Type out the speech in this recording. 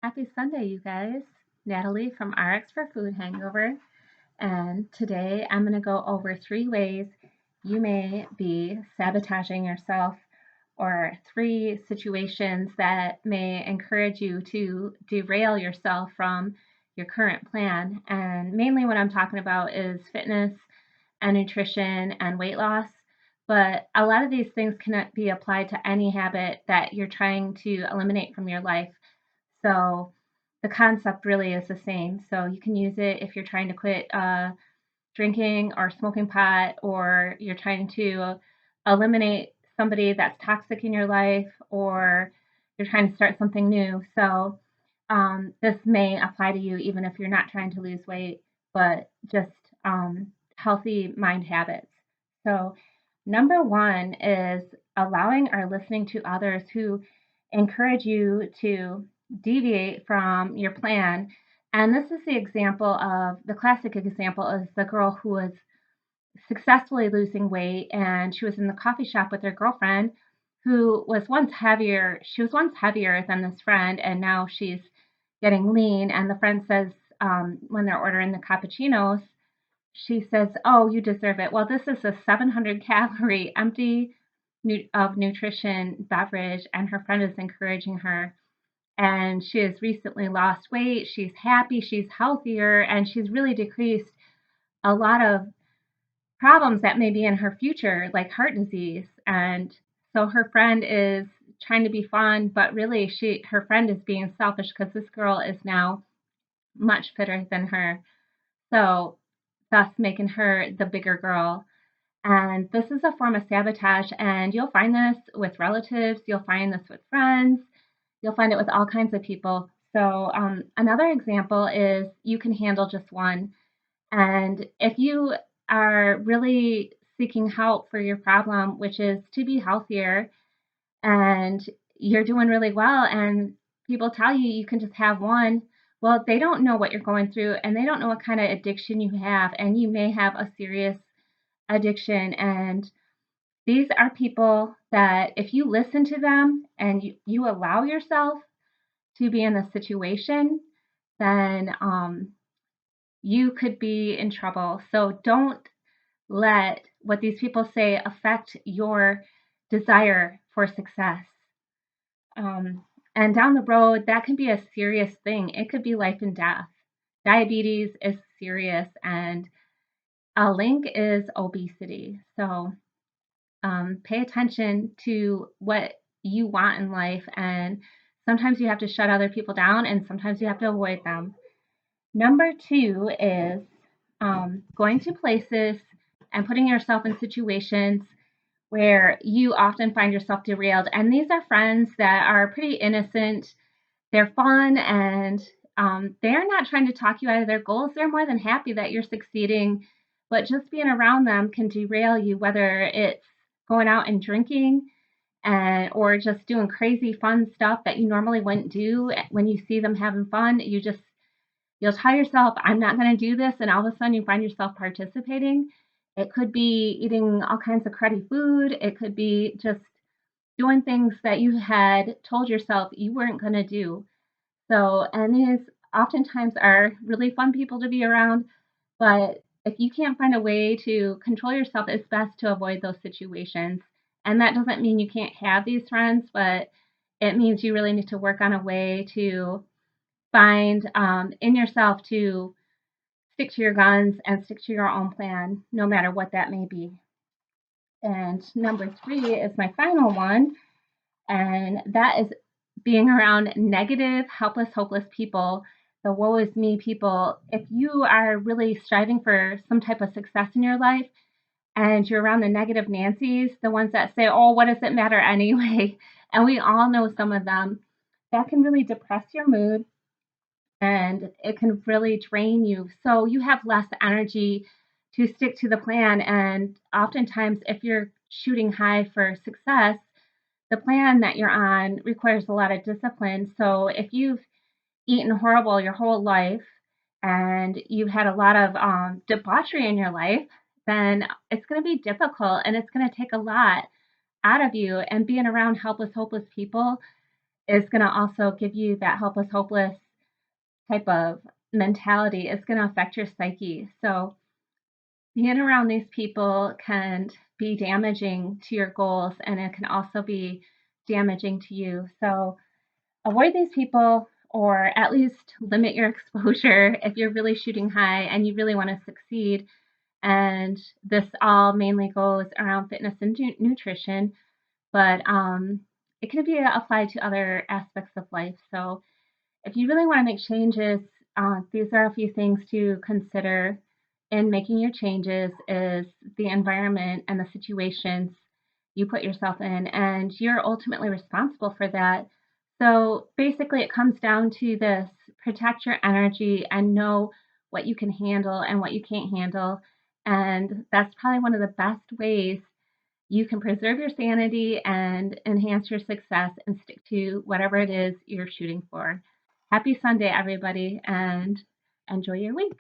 Happy Sunday, you guys. Natalie from RX for Food Hangover. And today I'm going to go over 3 ways you may be sabotaging yourself, or 3 situations that may encourage you to derail yourself from your current plan. And mainly what I'm talking about is fitness and nutrition and weight loss. But a lot of these things can be applied to any habit that you're trying to eliminate from your life. So the concept really is the same. So you can use it if you're trying to quit drinking or smoking pot, or you're trying to eliminate somebody that's toxic in your life, or you're trying to start something new. So this may apply to you even if you're not trying to lose weight, but just healthy mind habits. So, number one is allowing or listening to others who encourage you to deviate from your plan. And this is the classic example is the girl who was successfully losing weight, and she was in the coffee shop with her girlfriend who was once heavier. She was once heavier than this friend, and now she's getting lean. And the friend says, when they're ordering the cappuccinos, she says, "Oh, you deserve it." Well, this is a 700 calorie empty of nutrition beverage, and her friend is encouraging her. And she has recently lost weight. She's happy, she's healthier, and she's really decreased a lot of problems that may be in her future, like heart disease. And so her friend is trying to be fun, but really her friend is being selfish because this girl is now much fitter than her. So thus making her the bigger girl. And this is a form of sabotage, and you'll find this with relatives, you'll find this with friends, you'll find it with all kinds of people. So, another example is you can handle just one. And if you are really seeking help for your problem, which is to be healthier, and you're doing really well, and people tell you you can just have one, well, they don't know what you're going through, and they don't know what kind of addiction you have, and you may have a serious addiction. And these are people that if you listen to them and you allow yourself to be in the situation, then you could be in trouble. So don't let what these people say affect your desire for success. Um, and down the road, that can be a serious thing. It could be life and death. Diabetes is serious, and a link is obesity. So pay attention to what you want in life, and sometimes you have to shut other people down, and sometimes you have to avoid them. Number two is going to places and putting yourself in situations where you often find yourself derailed. And these are friends that are pretty innocent, they're fun, and they're not trying to talk you out of their goals. They're more than happy that you're succeeding, but just being around them can derail you, whether it's going out and drinking or just doing crazy fun stuff that you normally wouldn't do. When you see them having fun, you'll tell yourself, I'm not going to do this, and all of a sudden you find yourself participating. It could be eating all kinds of cruddy food. It could be just doing things that you had told yourself you weren't going to do. So, and these oftentimes are really fun people to be around, but if you can't find a way to control yourself, it's best to avoid those situations. And that doesn't mean you can't have these friends, but it means you really need to work on a way to find in yourself to stick to your guns and stick to your own plan, no matter what that may be. And number three is my final one, and that is being around negative, helpless, hopeless people, the woe is me people. If you are really striving for some type of success in your life and you're around the negative Nancy's, the ones that say, oh, what does it matter anyway? And we all know some of them, that can really depress your mood and it can really drain you. So you have less energy to stick to the plan. And oftentimes, if you're shooting high for success, the plan that you're on requires a lot of discipline. So if you've eaten horrible your whole life and you've had a lot of debauchery in your life, then it's going to be difficult and it's going to take a lot out of you. And being around helpless, hopeless people is going to also give you that helpless, hopeless type of mentality. It's going to affect your psyche. So being around these people can be damaging to your goals, and it can also be damaging to you. So avoid these people, or at least limit your exposure if you're really shooting high and you really want to succeed. And this all mainly goes around fitness and nutrition, but it can be applied to other aspects of life. So if you really want to make changes, these are a few things to consider in making your changes: is the environment and the situations you put yourself in, and you're ultimately responsible for that. So basically, it comes down to this: protect your energy and know what you can handle and what you can't handle. And that's probably one of the best ways you can preserve your sanity and enhance your success and stick to whatever it is you're shooting for. Happy Sunday, everybody, and enjoy your week.